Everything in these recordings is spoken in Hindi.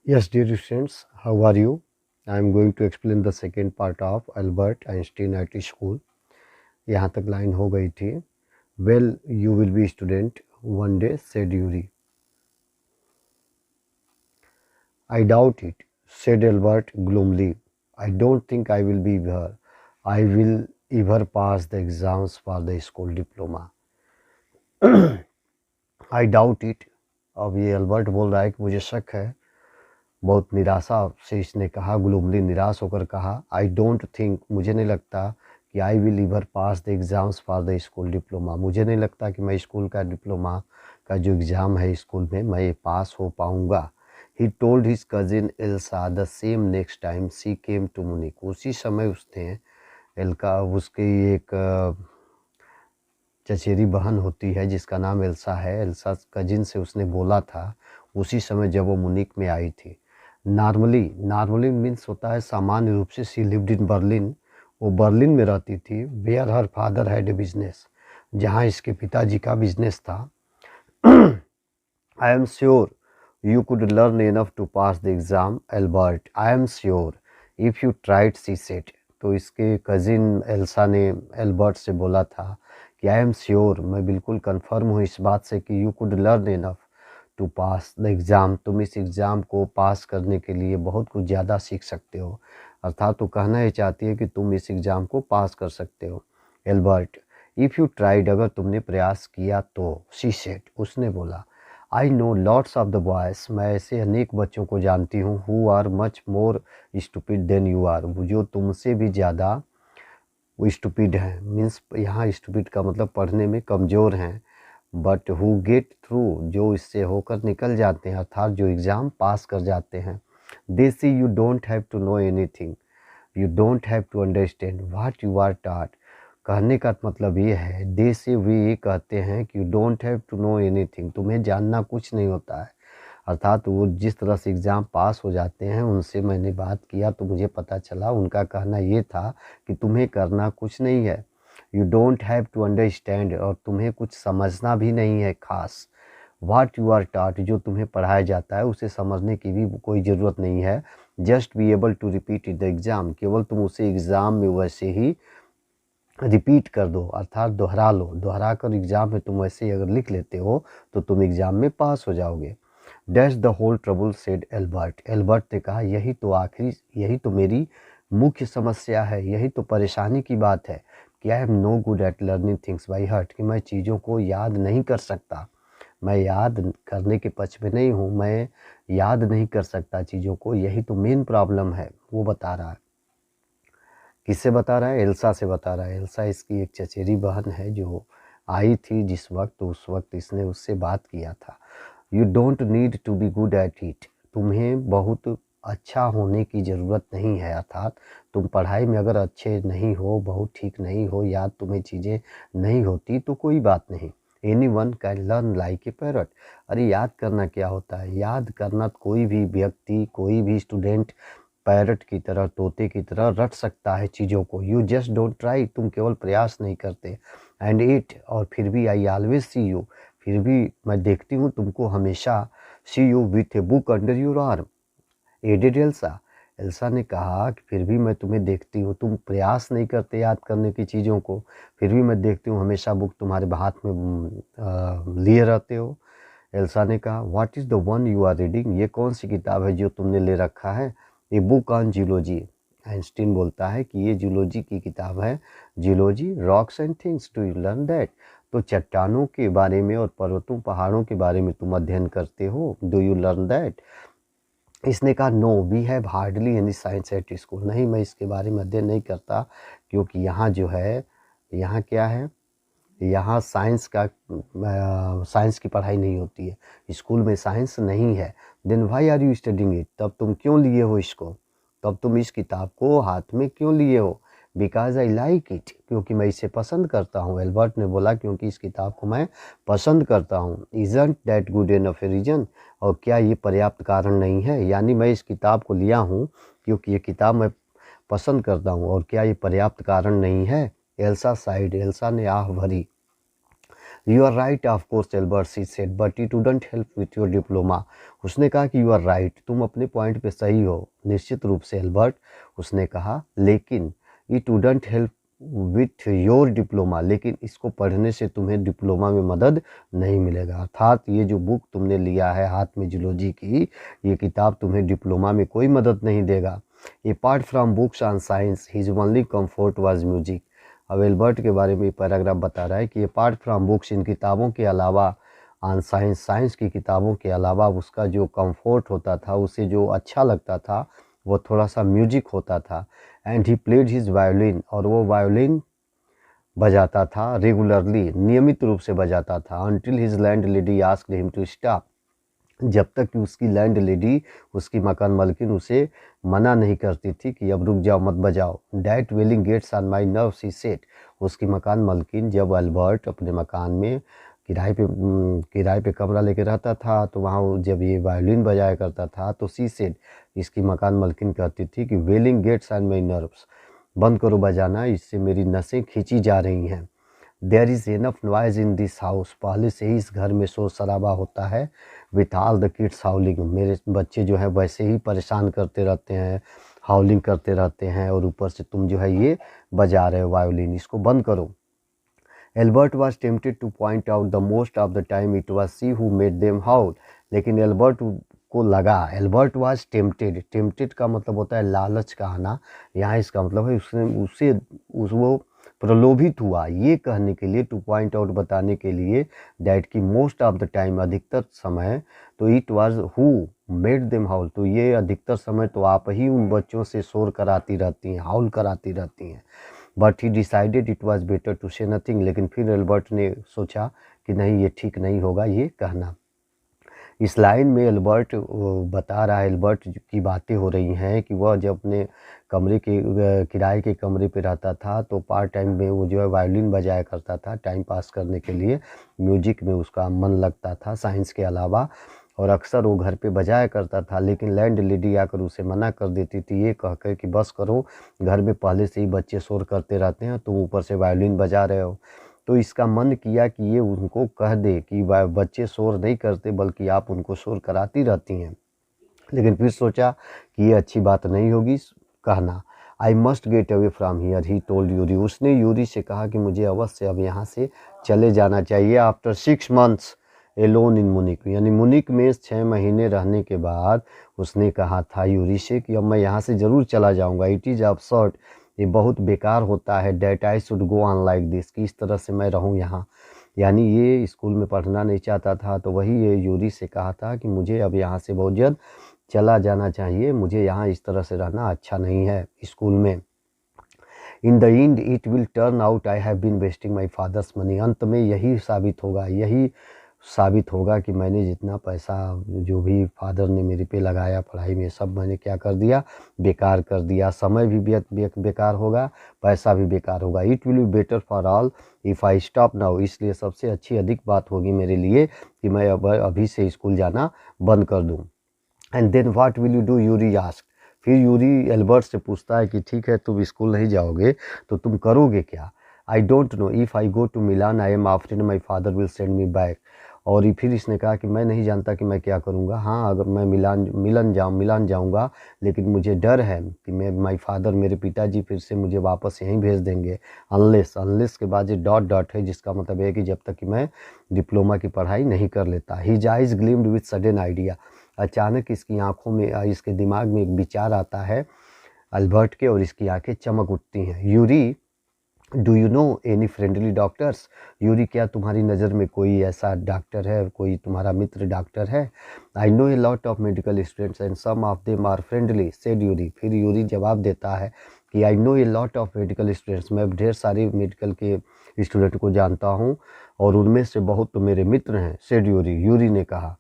Yes, dear students, how are you? I am going to explain the second part of Albert Einstein at school. यहाँ तक लाइन हो गई थी. Well, you will be student one day, said Yuri. I doubt it, said Albert gloomily. I don't think I will be here. I will ever pass the exams for the school diploma. I doubt it. अब ये अल्बर्ट बोल रहा है कि मुझे शक है. बहुत निराशा से इसने कहा, ग्लूमली निराश होकर कहा, आई डोंट थिंक, मुझे नहीं लगता कि I will इवर pass the exams for the school diploma, मुझे नहीं लगता कि मैं स्कूल का डिप्लोमा का जो एग्ज़ाम है स्कूल में मैं पास हो पाऊँगा. He told his cousin Elsa the same next time she came to Munich. उसी समय उसने एल्का, उसकी एक चचेरी बहन होती है जिसका नाम एल्सा है, एल्सा कजिन से उसने बोला था उसी समय जब वो मुनिक में आई थी. नॉर्मली मीन्स होता है सामान्य रूप से. सी लिव्ड इन बर्लिन, वो बर्लिन में रहती थी. Where her father had a business, जहाँ इसके पिताजी का बिजनेस था. I am sure you could learn enough to pass the exam Albert, I am sure if you tried, she said. तो इसके कज़िन एल्सा ने एल्बर्ट से बोला था कि आई एम श्योर, मैं बिल्कुल कन्फर्म हूँ इस बात से कि you could learn enough to pass the exam, तुम इस एग्ज़ाम को पास करने के लिए बहुत कुछ ज़्यादा सीख सकते हो. अर्थात तो कहना ये चाहती है कि तुम इस एग्ज़ाम को पास कर सकते हो. एल्बर्ट, इफ़ यू ट्राइड, अगर तुमने प्रयास किया तो. शी सेड, उसने बोला. I know lots of the boys, मैं ऐसे अनेक बच्चों को जानती हूँ, who are much more stupid than you are, जो तुमसे भी ज़्यादा वो स्टूपिड हैं. मीन्स यहाँ स्टूपिड का मतलब पढ़ने में कमज़ोर हैं. बट हु गेट थ्रू, जो इससे होकर निकल जाते हैं, अर्थात जो एग्ज़ाम पास कर जाते हैं. They see you don't have to know anything, you don't have to understand what you are taught. कहने का मतलब ये है, दे से वे ये कहते हैं कि you don't have to know anything, तुम्हें जानना कुछ नहीं होता है. अर्थात वो जिस तरह से एग्ज़ाम पास हो जाते हैं उनसे मैंने बात किया तो मुझे पता चला, उनका कहना ये था कि तुम्हें करना कुछ नहीं है. You don't have to understand, और तुम्हें कुछ समझना भी नहीं है खास. व्हाट यू आर टॉट, जो तुम्हें पढ़ाया जाता है उसे समझने की भी कोई ज़रूरत नहीं है. Just be able to repeat the exam, केवल तुम उसे एग्ज़ाम में वैसे ही रिपीट कर दो, अर्थात दोहरा लो. दोहरा कर एग्ज़ाम में तुम वैसे ही अगर लिख लेते हो तो तुम एग्ज़ाम में पास हो जाओगे. Dash the whole trouble, said Albert. Albert ने कहा, यही तो मेरी मुख्य समस्या है, यही तो परेशानी की बात है कि I am no good at learning things by heart, कि मैं चीज़ों को याद नहीं कर सकता. मैं याद करने के पक्ष में नहीं हूँ, मैं याद नहीं कर सकता चीज़ों को, यही तो मेन प्रॉब्लम है. वो बता रहा है. किससे बता रहा है? एल्सा से बता रहा है. एल्सा इसकी एक चचेरी बहन है जो आई थी जिस वक्त, तो उस वक्त इसने उससे बात किया था. You don't need to be good at it, तुम्हें बहुत अच्छा होने की ज़रूरत नहीं है. अर्थात तुम पढ़ाई में अगर अच्छे नहीं हो, बहुत ठीक नहीं हो, याद तुम्हें चीज़ें नहीं होती तो कोई बात नहीं. Any one can learn like a parrot. अरे याद करना क्या होता है? याद करना कोई भी व्यक्ति, कोई भी स्टूडेंट पैरट की तरह, तोते की तरह रट सकता है चीज़ों को. यू जस्ट डोंट ट्राई, तुम केवल प्रयास नहीं करते. एंड इट, और फिर भी, आई ऑलवेज सी यू, फिर भी मैं देखती हूँ तुमको हमेशा. See you with a book under your arm, added Elsa. Elsa ने कहा कि फिर भी मैं तुम्हें देखती हूँ, तुम प्रयास नहीं करते याद करने की चीज़ों को, फिर भी मैं देखती हूँ हमेशा बुक तुम्हारे हाथ में लिए रहते हो. एल्सा ने कहा, what is the one you are reading, ये कौन सी किताब है जो तुमने ले रखा है? A book on geology. Einstein बोलता है कि ये जियोलॉजी की किताब है. Geology, rocks and things, do you learn that, तो चट्टानों के बारे में और पर्वतों पहाड़ों के बारे में तुम अध्ययन करते हो. Do you learn that. इसने कहा, no we have hardly any science at school, नहीं मैं इसके बारे में अध्ययन नहीं करता, क्योंकि यहाँ जो है, यहाँ क्या है, यहाँ साइंस की पढ़ाई नहीं होती है, स्कूल में साइंस नहीं है. Then why are you studying it, तब तुम क्यों लिए हो इसको, तब तुम इस किताब को हाथ में क्यों लिए हो? बिकॉज आई लाइक इट, क्योंकि मैं इसे पसंद करता हूँ. एल्बर्ट ने बोला, क्योंकि इस किताब को मैं पसंद करता हूँ. Isn't that good enough a reason, और क्या ये पर्याप्त कारण नहीं है? यानी मैं इस किताब को लिया हूँ क्योंकि ये किताब मैं पसंद करता हूँ, और क्या ये पर्याप्त कारण नहीं है? एल्सा साइड, एल्सा ने आह भरी. You are right of course Albert, she said, but it wouldn't help with your diploma. उसने कहा कि यू आर राइट, तुम अपने पॉइंट पे सही हो निश्चित रूप से एल्बर्ट, उसने कहा, लेकिन it wouldn't help with your diploma, लेकिन इसको पढ़ने से तुम्हें डिप्लोमा में मदद नहीं मिलेगा। अर्थात ये जो बुक तुमने लिया है हाथ में जूलॉजी की, ये किताब तुम्हें डिप्लोमा में कोई मदद नहीं देगा। Apart from books on science his only comfort was music. अब एल्बर्ट के बारे में पैराग्राफ बता रहा है कि अपार्ट फ्रॉम बुक्स, इन किताबों के अलावा, ऑन साइंस, साइंस की किताबों के अलावा उसका जो कंफर्ट होता था, उसे जो अच्छा लगता था, वो थोड़ा सा म्यूजिक होता था। And he played his violin, और वो वायोलिन बजाता था रेगुलरली, नियमित रूप से बजाता था। Until his landlady asked him to stop, जब तक कि उसकी लैंड लेडी, उसकी मकान मालकिन उसे मना नहीं करती थी कि अब रुक जाओ, मत बजाओ। That wailing gets on my nerves, he said, उसकी मकान मालकिन, जब एल्बर्ट अपने मकान में किराए पे कमरा लेके रहता था, तो वहाँ जब ये वायोलिन बजाया करता था, तो सी सेड, इसकी मकान मालकिन कहती थी कि वेलिंग गेट्स ऑन माई नर्व्स, बंद करो बजाना, इससे मेरी नसें खींची जा रही हैं। There is enough noise in this house, पहले से ही इस घर में शोर शराबा होता है। विथ ऑल द किड्स हाउलिंग, मेरे बच्चे जो है वैसे ही परेशान करते रहते हैं, हाउलिंग करते रहते हैं, और ऊपर से तुम जो है ये बजा रहे हो वायोलिन, इसको बंद करो। Albert was tempted to point out the most of the time it was she who made them howl, लेकिन एल्बर्ट को लगा, एल्बर्ट वॉज टेम्प्टेड, टेम्प्टेड का मतलब होता है लालच का आना, यहाँ इसका मतलब है वो प्रलोभित हुआ ये कहने के लिए, टू पॉइंट आउट, बताने के लिए, डैट की मोस्ट ऑफ द टाइम, अधिकतर समय, तो it was who made them howl, तो ये अधिकतर समय तो आप ही उन बच्चों से शोर कराती रहती हैं, हाउल कराती रहती हैं। But he decided it was better to say nothing, लेकिन फिर एल्बर्ट ने सोचा कि नहीं, ये ठीक नहीं होगा ये कहना। इस लाइन में एल्बर्ट बता रहा है, एल्बर्ट की बातें हो रही हैं कि वह जब अपने कमरे के किराए के कमरे पे रहता था, तो पार्ट टाइम में वो जो है वायोलिन बजाया करता था टाइम पास करने के लिए, म्यूजिक में उसका मन लगता था साइंस के अलावा, और अक्सर वो घर पे बजाया करता था। लेकिन लैंड लेडी आकर उसे मना कर देती थी, ये कहकर कि बस करो, घर में पहले से ही बच्चे शोर करते रहते हैं, तुम ऊपर से वायोलिन बजा रहे हो। तो इसका मन किया कि ये उनको कह दे कि बच्चे शोर नहीं करते, बल्कि आप उनको शोर कराती रहती हैं। लेकिन फिर सोचा कि ये अच्छी बात नहीं होगी कहना। I must get away from here, he told Yuri, उसने यूरी से कहा कि मुझे अवश्य अब यहाँ से चले जाना चाहिए। आफ्टर 6 months एलोन इन मुनिक, यानी मुनिक में 6 महीने रहने के बाद उसने कहा था यूरी से कि अब मैं यहाँ से ज़रूर चला जाऊँगा। इट इज़ absurd, ये बहुत बेकार होता है, that I should go on like this, कि इस तरह से मैं रहूँ यहाँ, यानी ये स्कूल में पढ़ना नहीं चाहता था, तो वही ये यूरी से कहा था कि मुझे अब यहाँ से बहुत जल्द चला जाना चाहिए, मुझे यहाँ इस तरह से रहना अच्छा नहीं है स्कूल में। In the end it will turn out I have been wasting my father's money, अंत में यही साबित होगा कि मैंने जितना पैसा जो भी फादर ने मेरे पे लगाया पढ़ाई में, सब मैंने क्या कर दिया, बेकार कर दिया। समय भी बेकार होगा, पैसा भी बेकार होगा। It will be better for all if I stop now, इसलिए सबसे अच्छी अधिक बात होगी मेरे लिए कि मैं अब अभी से स्कूल जाना बंद कर दूँ। And then what will you do, Yuri asked, फिर यूरी एल्बर्ट से पूछता है कि ठीक है तुम स्कूल नहीं जाओगे तो तुम करोगे क्या। I don't know, if I go to Milan I am afraid my father will send me back, और फिर इसने कहा कि मैं नहीं जानता कि मैं क्या करूँगा। हाँ, अगर मैं मिलान जाऊँगा, लेकिन मुझे डर है कि माई फादर, मेरे पिताजी फिर से मुझे वापस यहीं भेज देंगे। अनलेस के बाद ये डॉट है, जिसका मतलब है कि जब तक कि मैं डिप्लोमा की पढ़ाई नहीं कर लेता। His eyes gleamed with sudden idea, अचानक इसकी आंखों में, इसके दिमाग में एक विचार आता है अल्बर्ट के, और इसकी आंखें चमक उठती हैं। Yuri, do you know any friendly doctors, Yuri क्या तुम्हारी नज़र में कोई ऐसा डॉक्टर है, कोई तुम्हारा मित्र डॉक्टर है। I know a lot of medical students and some of them are friendly, said Yuri, फिर यूरी जवाब देता है कि I know a lot of medical students, मैं ढेर सारे मेडिकल के स्टूडेंट को जानता हूँ, और उनमें से बहुत तो मेरे मित्र हैं। सेड यूरी, यूरी ने कहा।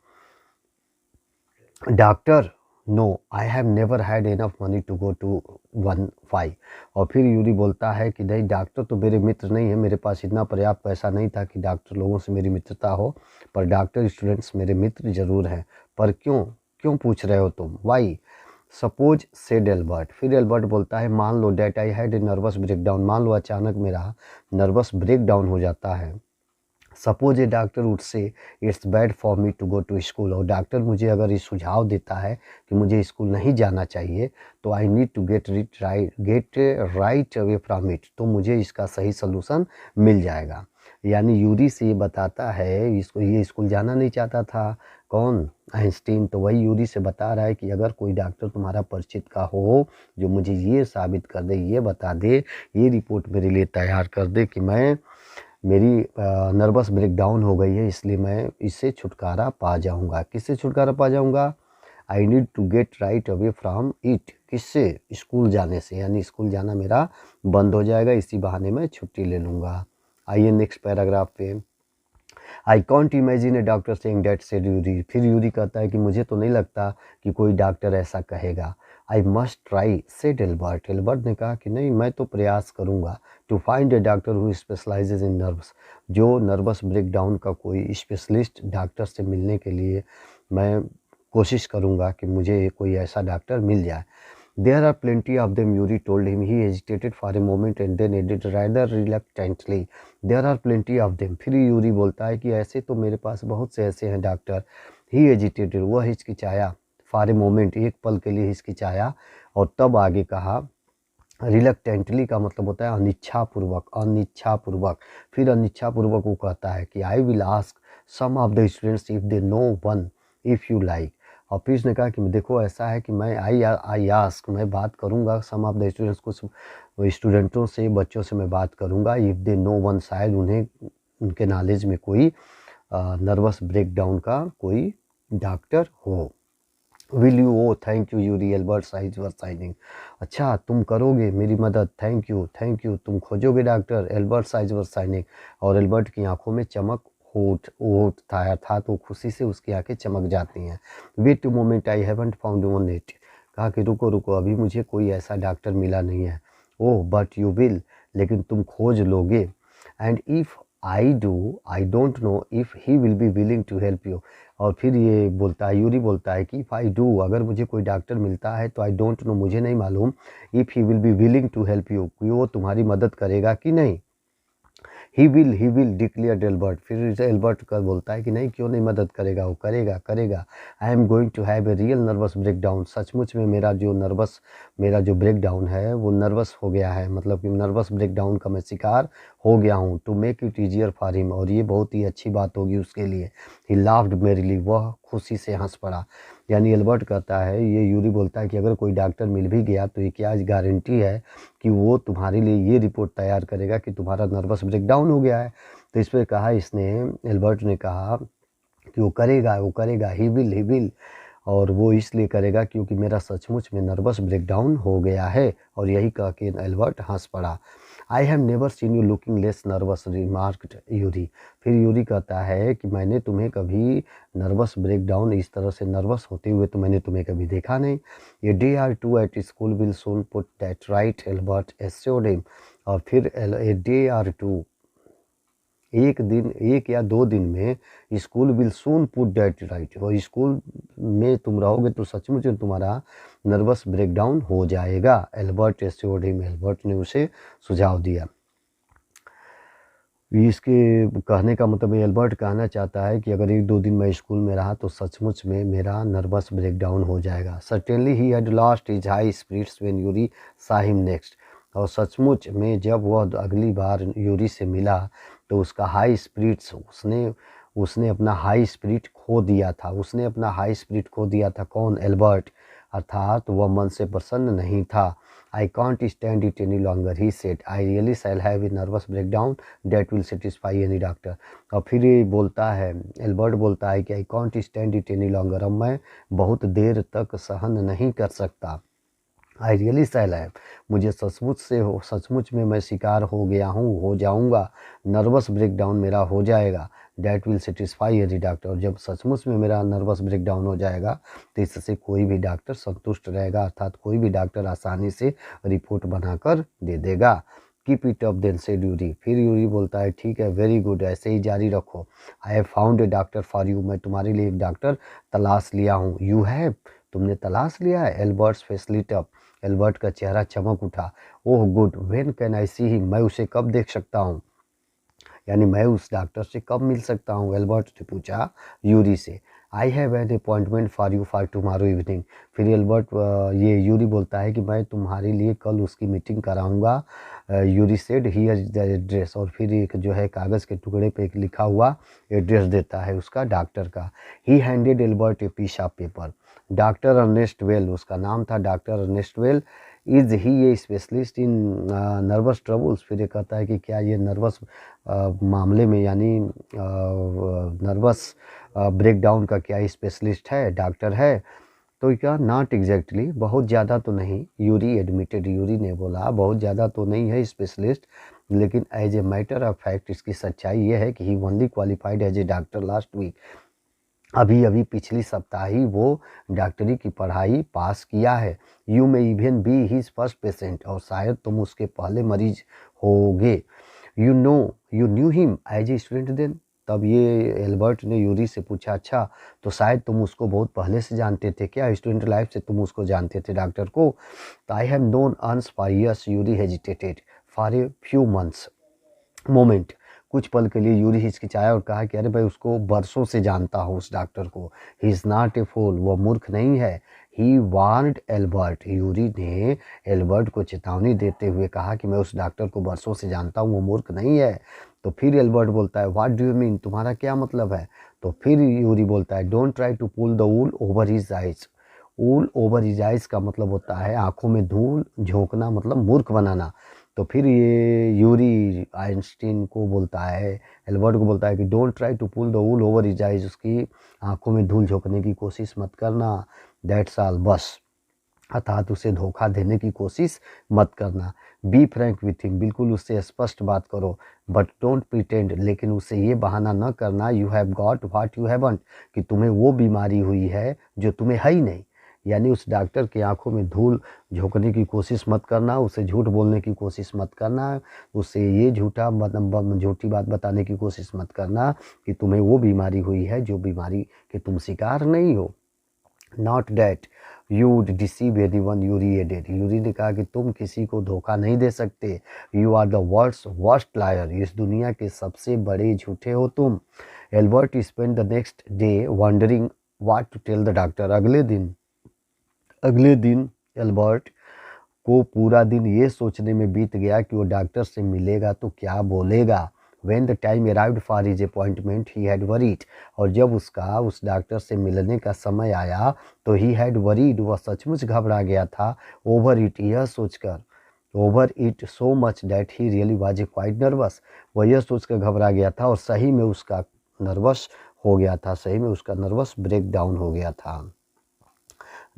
Doctor, no I have never had enough money to go to 1-5, और फिर यूरी बोलता है कि नहीं, डॉक्टर तो मेरे मित्र नहीं है, मेरे पास इतना पर्याप्त पैसा नहीं था कि डॉक्टर लोगों से मेरी मित्रता हो, पर डॉक्टर स्टूडेंट्स मेरे मित्र जरूर हैं। पर क्यों क्यों पूछ रहे हो तुम, वाई। सपोज, सेड एल्बर्ट, फिर एल्बर्ट बोलता है, मान लो that I had a nervous breakdown, मान लो अचानक मेरा नर्वस ब्रेकडाउन हो जाता है। Suppose a doctor would say it's bad for me to go to school, और डॉक्टर मुझे अगर ये सुझाव देता है कि मुझे स्कूल नहीं जाना चाहिए, तो I need to get right away from it, तो मुझे इसका सही सलूशन मिल जाएगा। यानी यूरी से ये बताता है, इसको ये स्कूल जाना नहीं चाहता था, कौन, आइंस्टीन, तो वही यूरी से बता रहा है कि अगर कोई डॉक्टर तुम्हारा परिचित का हो जो मुझे ये साबित कर दे, ये बता दे, ये रिपोर्ट मेरे लिए तैयार कर दे कि मैं मेरी नर्वस ब्रेकडाउन हो गई है, इसलिए मैं इससे छुटकारा पा जाऊंगा। किससे छुटकारा पा जाऊंगा? I need to get right away from it, किससे? स्कूल जाने से, यानी स्कूल जाना मेरा बंद हो जाएगा, इसी बहाने मैं छुट्टी ले लूँगा। आइए नेक्स्ट पैराग्राफ पे। I can't imagine A doctor saying that, said Yuri. फिर यूरी कहता है कि मुझे तो नहीं लगता कि कोई डॉक्टर ऐसा कहेगा। I must try, said Albert. Albert ने कहा कि नहीं, मैं तो प्रयास करूँगा। To find a doctor who specialises in nerves, जो नर्वस ब्रेकडाउन का कोई स्पेशलिस्ट डॉक्टर से मिलने के लिए मैं कोशिश करूँगा कि मुझे कोई ऐसा डॉक्टर मिल जाए। There are plenty of them, Yuri told him. He hesitated for a moment and then added rather reluctantly, There are plenty of them. फिर यूरी बोलता है कि ऐसे तो मेरे पास बहुत से ऐसे हैं डॉक्टर। He hesitated, वह हिचकिचाया, for a moment, एक पल के लिए हिचकिचाया, और तब आगे कहा, रिलक्टेंटली का मतलब होता है अनिच्छापूर्वक, अनिच्छापूर्वक। फिर अनिच्छापूर्वक वो कहता है कि I will ask some of the students if they know one, if you like. और फिर उसने कहा कि देखो ऐसा है कि मैं आई आस्क, मैं बात करूंगा सम ऑफ द स्टूडेंट्स, कुछ स्टूडेंटों से, बच्चों से मैं बात करूंगा, इफ़ दे नो वन, शायद उन्हें, उनके नॉलेज में कोई नर्वस ब्रेकडाउन का कोई डॉक्टर हो। Will you, oh thank you Yuri, Albert's eyes were shining. अच्छा, तुम करोगे मेरी मदद, थैंक यू, तुम खोजोगे doctor, Albert's eyes were shining. और एल्बर्ट की आंखों में चमक होठ था, अर्थात वो खुशी से उसकी आंखें चमक जाती हैं। Wait a moment, I haven't found one it. कहा कि रुको रुको, अभी मुझे कोई ऐसा डॉक्टर मिला नहीं है। ओह बट यू विल, लेकिन तुम खोज लोगे। And if I do, I don't know if he will be willing to help you. और फिर ये बोलता है, यूरी बोलता है कि इफ़ आई डू, अगर मुझे कोई डॉक्टर मिलता है तो आई डोंट नो, मुझे नहीं मालूम, if he will be willing to help you, कि वो तुम्हारी मदद करेगा कि नहीं। He will declare Albert. फिर एल्बर्ट का बोलता है कि नहीं, क्यों नहीं मदद करेगा, वो करेगा। I am going to have a real nervous breakdown, सचमुच में मेरा जो ब्रेकडाउन है वो नर्वस हो गया है, मतलब कि नर्वस ब्रेकडाउन का मैं शिकार हो गया हूँ। To make it easier for him, और ये बहुत ही अच्छी बात होगी उसके लिए। ही लाफ्ड मेरिली, वह खुशी से हंस पड़ा। यानी एल्बर्ट कहता है, ये यूरी बोलता है कि अगर कोई डॉक्टर मिल भी गया तो ये क्या गारंटी है कि वो तुम्हारे लिए ये रिपोर्ट तैयार करेगा कि तुम्हारा नर्वस ब्रेकडाउन हो गया है। तो इस पर कहा इसने, एल्बर्ट ने कहा कि वो करेगा, ही विल, और वो इसलिए करेगा क्योंकि मेरा सचमुच में नर्वस ब्रेकडाउन हो गया है। और यही कह के एल्बर्ट हंस पड़ा। आई have never seen you looking less nervous, remarked Yuri. फिर यूरी कहता है कि मैंने तुम्हें कभी नर्वस ब्रेकडाउन, इस तरह से नर्वस होते हुए तो मैंने तुम्हें कभी देखा नहीं। A day or two at school will soon put that right, Albert assured him. और फिर ए डे आर टू, एक या दो दिन में, school will soon put that right, और स्कूल में तुम रहोगे तो सचमुच में तुम्हारा नर्वस ब्रेकडाउन हो जाएगा। एल्बर्ट एश्योर्ड हिम, एल्बर्ट ने उसे सुझाव दिया। इसके कहने का मतलब एल्बर्ट कहना चाहता है कि अगर एक दो दिन मैं स्कूल में रहा तो सचमुच में मेरा नर्वस ब्रेकडाउन हो जाएगा। Certainly he had lost his high spirits when Yuri saw him next. और सचमुच में जब वह अगली बार यूरी से मिला तो उसका हाई स्पिरिट्स, उसने अपना हाई स्पिरिट खो दिया था। कौन? एल्बर्ट। अर्थात वह मन से प्रसन्न नहीं था। I can't stand it any longer, he said, I really shall have a nervous breakdown that will satisfy any doctor. और फिर ये बोलता है, एल्बर्ट बोलता है कि I can't stand it any longer, अब मैं बहुत देर तक सहन नहीं कर सकता। आई रियली शैल हैव, मुझे सचमुच में मैं शिकार हो गया हूँ, हो जाऊँगा, नर्वस ब्रेकडाउन मेरा हो जाएगा। That will satisfy any doctor, और जब सचमुच में मेरा नर्वस ब्रेकडाउन हो जाएगा तो इससे कोई भी डॉक्टर संतुष्ट रहेगा, अर्थात कोई भी डॉक्टर आसानी से रिपोर्ट बनाकर दे देगा। Keep it up then, said Yuri. फिर यूरी बोलता है, ठीक है, वेरी गुड, ऐसे ही जारी रखो। I have found a doctor for you, मैं तुम्हारे लिए एक डॉक्टर तलाश लिया हूँ। यू हैव, तुमने तलाश लिया है? Albert's face lit up, Albert का चेहरा चमक उठा। Oh good, when can I see him, मैं उसे कब देख सकता हूँ? यानी मैं उस डॉक्टर से कब मिल सकता हूँ, एल्बर्ट ने पूछा यूरी से। I have an appointment for you for tomorrow evening. फिर एल्बर्ट ये यूरी बोलता है कि मैं तुम्हारे लिए कल उसकी मीटिंग कराऊंगा। Yuri said here is the address, और फिर एक जो है कागज़ के टुकड़े पे एक लिखा हुआ एड्रेस देता है उसका डॉक्टर का। He handed Albert a piece of paper. Doctor Ernest Weil, उसका नाम था doctor Ernest Weil. Is he a specialist in nervous troubles. फिर ये कहता है कि क्या ये नर्वस मामले में यानी नर्वस ब्रेकडाउन का क्या स्पेशलिस्ट है, डॉक्टर है? तो क्या नॉट एग्जैक्टली, बहुत ज़्यादा तो नहीं। यूरी एडमिटेड, यूरी ने बोला बहुत ज़्यादा तो नहीं है स्पेशलिस्ट, लेकिन as a matter of fact इसकी सच्चाई ये है कि he only qualified as a doctor last week. अभी अभी पिछली सप्ताह ही वो डॉक्टरी की पढ़ाई पास किया है। You may even be his first patient, और शायद तुम उसके पहले मरीज होगे। You knew him as a student then. तब ये एल्बर्ट ने यूरी से पूछा, अच्छा तो शायद तुम उसको बहुत पहले से जानते थे क्या, स्टूडेंट लाइफ से तुम उसको जानते थे डॉक्टर को? तो I have known earns for years. Yuri hesitated for a few months moment. कुछ पल के लिए यूरी हिचकिचाया और कहा कि अरे भाई उसको बरसों से जानता हूँ उस डॉक्टर को। ही इज़ नॉट ए फूल, वो मूर्ख नहीं है। ही वार्नड एल्बर्ट, यूरी ने एल्बर्ट को चेतावनी देते हुए कहा कि मैं उस डॉक्टर को बरसों से जानता हूँ, वो मूर्ख नहीं है। तो फिर एल्बर्ट बोलता है व्हाट डू यू मीन, तुम्हारा क्या मतलब है? तो फिर यूरी बोलता है don't try to pull the wool over his eyes. Wool over his eyes का मतलब होता है आंखों में धूल झोंकना, मतलब मूर्ख बनाना। तो फिर ये यूरी आइंस्टीन को बोलता है, एल्बर्ट को बोलता है कि don't try to pull the wool over his eyes, उसकी आंखों में धूल झोंकने की कोशिश मत करना। दैट्स ऑल, बस, अर्थात उसे धोखा देने की कोशिश मत करना। बी फ्रैंक विथ हिम, बिल्कुल उससे स्पष्ट बात करो। बट डोंट प्रिटेंड, लेकिन उससे ये बहाना न करना you have got what you haven't, कि तुम्हें वो बीमारी हुई है जो तुम्हें है ही नहीं। यानी उस डॉक्टर की आंखों में धूल झोंकने की कोशिश मत करना, उसे झूठ बोलने की कोशिश मत करना, उसे ये झूठी बात बताने की कोशिश मत करना कि तुम्हें वो बीमारी हुई है जो बीमारी के तुम शिकार नहीं हो। Not that you would deceive anyone, Yuri added. Yuri ने कहा कि तुम किसी को धोखा नहीं दे सकते। You are the world's worst liar, इस दुनिया के सबसे बड़े झूठे हो तुम। Albert spend the next day wondering what to tell the doctor. अगले दिन एल्बर्ट को पूरा दिन ये सोचने में बीत गया कि वो डॉक्टर से मिलेगा तो क्या बोलेगा। When the time arrived for his appointment, he had worried. और जब उसका उस डॉक्टर से मिलने का समय आया तो he had worried, वह सचमुच घबरा गया था। Over it, यह सोचकर, over it so much that he really was quite nervous, वह यह सोचकर घबरा गया था और सही में उसका नर्वस हो गया था, सही में उसका नर्वस ब्रेक डाउन हो गया था।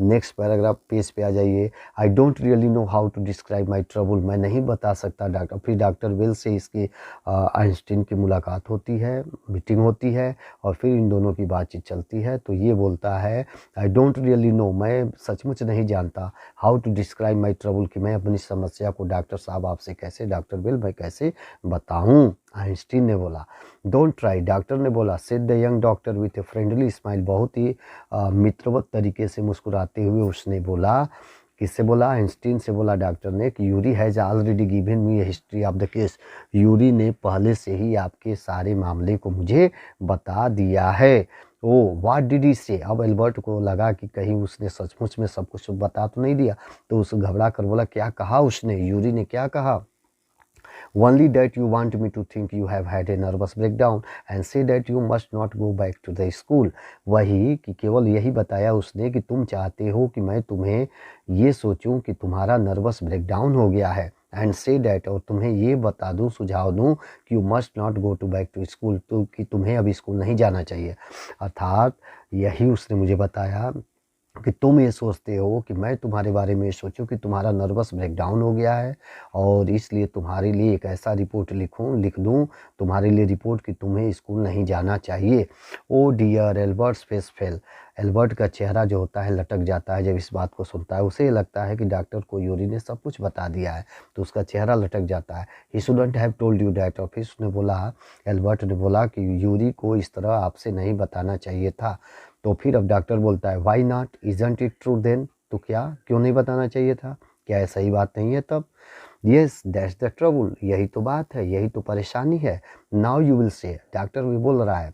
नेक्स्ट पैराग्राफ पेज पे आ जाइए। I don't really know how to describe my trouble, मैं नहीं बता सकता डॉक्टर। फिर डॉक्टर वेल से इसकी आइंस्टीन की मुलाकात होती है, मीटिंग होती है, और फिर इन दोनों की बातचीत चलती है। तो ये बोलता है आई डोंट रियली नो, मैं सचमुच नहीं जानता, how to describe my trouble, कि मैं अपनी समस्या को डॉक्टर साहब आपसे कैसे, डॉक्टर वेल मैं कैसे बताऊँ। आइंस्टीन ने बोला डोंट ट्राई, डॉक्टर ने बोला। Said the young doctor with a friendly smile, बहुत ही मित्रवत तरीके से मुस्कुराते हुए उसने बोला। किससे बोला? आइंस्टीन से बोला डॉक्टर ने कि Yuri has already given me A history of the case, Yuri ने पहले से ही आपके सारे मामले को मुझे बता दिया है। ओ व्हाट डिड ही से, अब एल्बर्ट को लगा कि कहीं उसने सचमुच में सब कुछ बता तो नहीं दिया, तो उस घबरा कर बोला क्या कहा उसने, यूरी ने क्या कहा? Only that you want me to think you have had a nervous breakdown and say that you must not go back to the school. वही कि केवल यही बताया उसने कि तुम चाहते हो कि मैं तुम्हें ये सोचूं कि तुम्हारा नर्वस ब्रेकडाउन हो गया है, एंड से डैट, और तुम्हें ये बता दूं, सुझाव दूं कि you must not go to back to school, तो कि तुम्हें अब स्कूल नहीं जाना चाहिए। अर्थात यही उसने मुझे बताया कि तुम ये सोचते हो कि मैं तुम्हारे बारे में सोचूं कि तुम्हारा नर्वस ब्रेकडाउन हो गया है, और इसलिए तुम्हारे लिए एक ऐसा रिपोर्ट लिख दूं तुम्हारे लिए रिपोर्ट कि तुम्हें स्कूल नहीं जाना चाहिए। Oh dear, Albert's face fell, Albert का चेहरा जो होता है लटक जाता है जब इस बात को सुनता है। उसे लगता है कि डॉक्टर को यूरी ने सब कुछ बता दिया है, तो उसका चेहरा लटक जाता है। He shouldn't have told you that, और फिर उसने बोला, एल्बर्ट ने बोला कि यूरी को इस तरह आपसे नहीं बताना चाहिए था। तो फिर अब डॉक्टर बोलता है why not, isn't it true then, तो क्या क्यों नहीं बताना चाहिए था, क्या ऐसा ही बात नहीं है तब? यस दैट्स द ट्रबल, यही तो बात है, यही तो परेशानी है। Now you will say, doctor भी बोल रहा है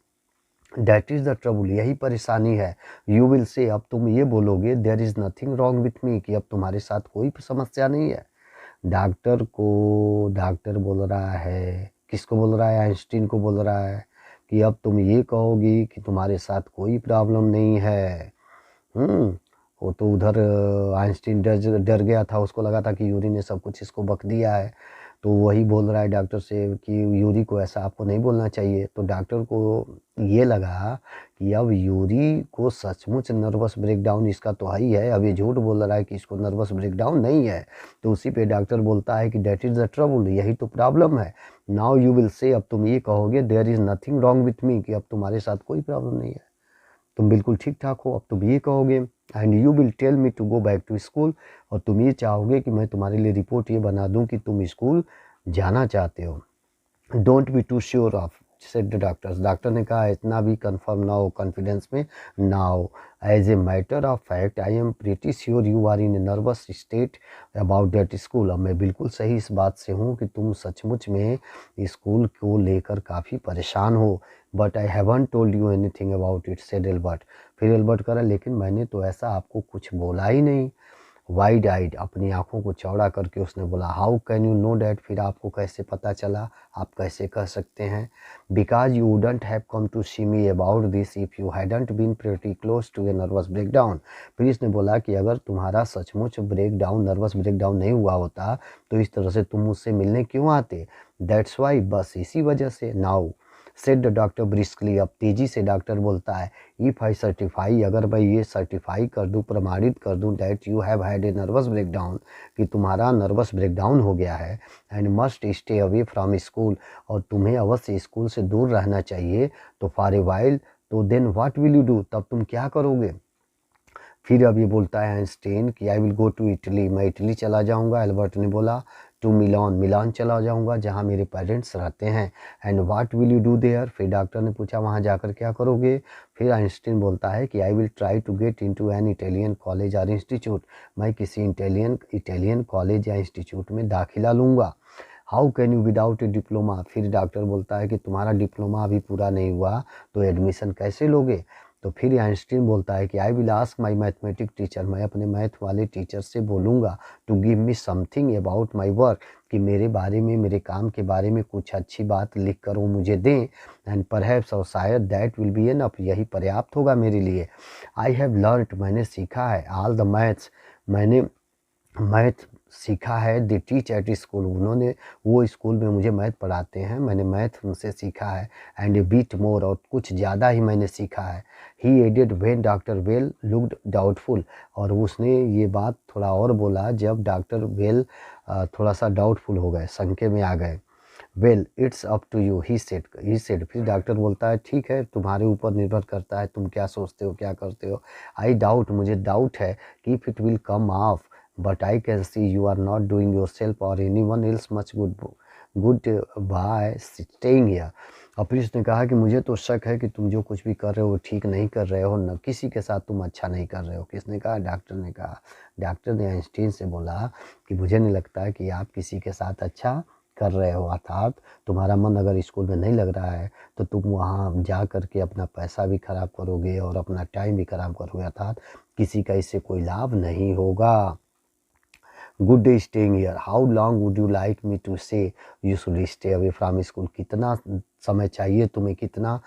दैट इज़ द ट्रबल, यही परेशानी है। यू विल से, अब तुम ये बोलोगे there is nothing wrong with me, कि अब तुम्हारे साथ कोई समस्या नहीं है। डॉक्टर बोल रहा है, किसको बोल रहा है, आइंस्टीन को बोल रहा है कि अब तुम ये कहोगी कि तुम्हारे साथ कोई प्रॉब्लम नहीं है। वो तो उधर आइंस्टीन डर डर गया था, उसको लगा था कि यूरी ने सब कुछ इसको बक दिया है, तो वही बोल रहा है डॉक्टर से कि यूरी को ऐसा आपको नहीं बोलना चाहिए। तो डॉक्टर को ये लगा कि अब यूरी को सचमुच नर्वस ब्रेकडाउन इसका तो है ही है, अब ये झूठ बोल रहा है कि इसको नर्वस ब्रेकडाउन नहीं है। तो उसी पे डॉक्टर बोलता है कि डेट इज़ द ट्रबल, यही तो प्रॉब्लम है। नाउ यू विल से, अब तुम ये कहोगे there is nothing wrong with me, कि अब तुम्हारे साथ कोई प्रॉब्लम नहीं है, तुम बिल्कुल ठीक ठाक हो। अब तुम ये कहोगे and you will tell me to go back to school, और तुम ये चाहोगे कि मैं तुम्हारे लिए रिपोर्ट ये बना दूं कि तुम स्कूल जाना चाहते हो। Don't be too sure of, said the doctors, doctor ने कहा इतना भी कंफर्म ना हो कॉन्फिडेंस में। Now as a matter of fact I am pretty sure you are in a nervous state about that school, अब मैं बिल्कुल सही इस बात से हूँ कि तुम सचमुच में स्कूल को लेकर काफ़ी परेशान हो। But I haven't told you anything about it, said Albert. फिर एल्बर्ट कह रहा लेकिन मैंने तो ऐसा आपको कुछ बोला ही नहीं। वाइड आइड, अपनी आंखों को चौड़ा करके उसने बोला how can you know that, फिर आपको कैसे पता चला, आप कैसे कह सकते हैं। Because you wouldn't have come to see me about this if you hadn't been pretty close to a nervous breakdown. फिर इसने बोला कि अगर तुम्हारा सचमुच ब्रेकडाउन नर्वस ब्रेकडाउन नहीं हुआ होता तो इस तरह से तुम मुझसे मिलने क्यों आते। दैट्स वाई, बस इसी वजह से। Now said the doctor briskly, अब तेजी से डॉक्टर बोलता है इफ़ आई सर्टिफाई, अगर मैं ये सर्टिफाई कर दूं, प्रमाणित कर दूं that you have had a nervous breakdown, कि तुम्हारा नर्वस ब्रेकडाउन हो गया है, and must stay away from school, और तुम्हें अवश्य स्कूल से दूर रहना चाहिए, तो फॉर ए वाइल, तो then what will you do, तब तुम क्या करोगे। फिर अब ये बोलता है आइंस्टीन कि I will go to Italy, मैं इटली चला जाऊंगा। एल्बर्ट ने बोला टू मिलान, मिलान चला जाऊंगा जहां मेरे पेरेंट्स रहते हैं। And what will you do their, फिर डॉक्टर ने पूछा वहां जाकर क्या करोगे। फिर आइंस्टीन बोलता है कि I will try to get into an Italian college और इंस्टीट्यूट, मैं किसी इटालियन कॉलेज या इंस्टीट्यूट में दाखिला लूँगा। How can you without a diploma, फिर डॉक्टर बोलता है कि तुम्हारा डिप्लोमा अभी पूरा नहीं हुआ तो एडमिशन कैसे लोगे। तो फिर आइंस्टीन बोलता है कि I will ask my mathematic teacher, मैं अपने मैथ वाले टीचर से बोलूँगा to give me something about my work, कि मेरे बारे में, मेरे काम के बारे में कुछ अच्छी बात लिख कर वो मुझे दें। एंड परहैप्स, और शायद दैट विल बी एनफ, यही पर्याप्त होगा मेरे लिए। आई हैव लर्नड, मैंने सीखा है, ऑल द मैथ्स, मैंने मैथ सीखा है। दे टीच एट स्कूल, उन्होंने, वो स्कूल में मुझे मैथ पढ़ाते हैं, मैंने मैथ उनसे सीखा है। एंड ए बीट मोर, और कुछ ज़्यादा ही मैंने सीखा है। He added when doctor well looked doubtful, और उसने ये बात थोड़ा और बोला जब डॉक्टर वेल थोड़ा सा डाउटफुल हो गए, शंके में आ गए। Well it's up to you, he said, फिर डॉक्टर बोलता है ठीक है, तुम्हारे ऊपर निर्भर करता है, तुम क्या सोचते हो, क्या करते हो। आई डाउट, मुझे डाउट है कि if it will come of, but I can see you are not doing yourself or anyone else much good by staying here। और फिर उसने कहा कि मुझे तो शक है कि तुम जो कुछ भी कर रहे हो वो ठीक नहीं कर रहे हो, न किसी के साथ तुम अच्छा नहीं कर रहे हो। किसने कहा, डॉक्टर ने कहा। डॉक्टर ने आइंस्टीन से बोला कि मुझे नहीं लगता है कि आप किसी के साथ अच्छा कर रहे हो, अर्थात तुम्हारा मन अगर स्कूल में नहीं लग रहा है तो तुम वहाँ जा कर के अपना पैसा भी खराब करोगे और अपना टाइम भी खराब करोगे, अर्थात किसी का इससे कोई लाभ नहीं होगा। Good day staying here, how long would you like me to say you should stay away from school, कितना समय चाहिए तुम्हें, कितना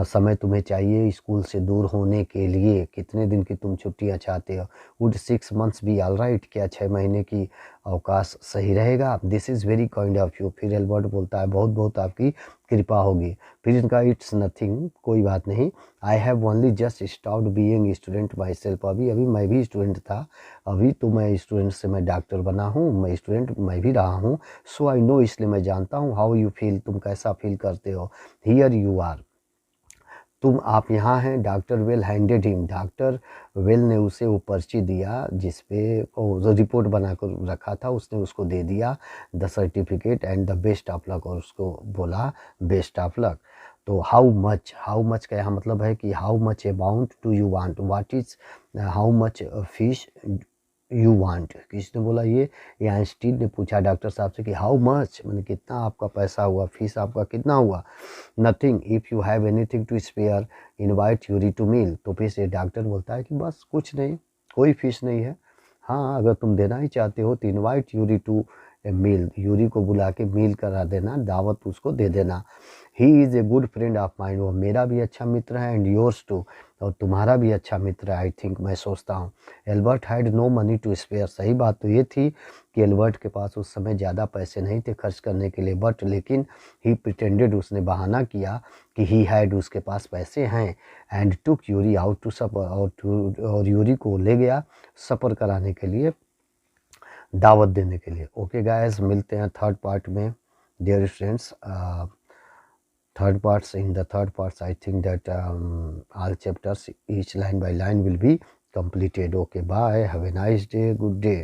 समय तुम्हें चाहिए स्कूल से दूर होने के लिए, कितने दिन की तुम छुट्टियां चाहते हो। Would 6 months be all right, क्या 6 महीने की अवकाश सही रहेगा। This is very kind of you, फिर एल्बर्ट बोलता है बहुत बहुत आपकी कृपा होगी। फिर इनका इट्स नथिंग, कोई बात नहीं। I have only just stopped being student my self, अभी अभी मैं भी स्टूडेंट था, अभी तो मैं स्टूडेंट से मैं डॉक्टर बना हूँ, मैं स्टूडेंट मैं भी रहा हूँ। सो आई नो, इसलिए मैं जानता हूँ हाउ यू फील, तुम कैसा फील करते हो। हियर यू आर, तुम आप यहाँ हैं। Doctor well handed him, doctor well ने उसे वो पर्ची दिया जिसपे जो रिपोर्ट बना कर रखा था, उसने उसको दे दिया the certificate and the best of luck, और उसको बोला बेस्ट ऑफ लक। तो हाउ मच का यहाँ मतलब है कि how much amount do you want, what is how much fees you want. किसने बोला ये आइंस्टीन ने पूछा डॉक्टर साहब से कि हाउ मच, मैंने कितना आपका पैसा हुआ, फीस आपका कितना हुआ। Nothing, if you have anything to spare invite Yuri to meal. तो फिर से डॉक्टर बोलता है कि बस कुछ नहीं, कोई फीस नहीं है। हाँ, अगर तुम देना ही चाहते हो तो invite Yuri to a meal, Yuri को बुला के मील करा देना, दावत उसको दे देना। He is a good friend of mind, वो मेरा भी अच्छा मित्र है, एंड योर्स टू, और तुम्हारा भी अच्छा मित्र है आई थिंक, मैं सोचता हूँ। Albert had no money to spare. सही बात तो ये थी कि एल्बर्ट के पास उस समय ज़्यादा पैसे नहीं थे खर्च करने के लिए, बट लेकिन ही प्रिटेंडेड, उसने बहाना किया कि ही हैड, उसके पास पैसे हैं, and took Yuri out to supper, और यूरी को ले गया सफ़र कराने के लिए, दावत देने के लिए। ओके गाइस, मिलते हैं थर्ड पार्ट में dear friends. third parts in the third parts I think that all chapters each line by line will be completed. Okay, bye, have a nice day, good day.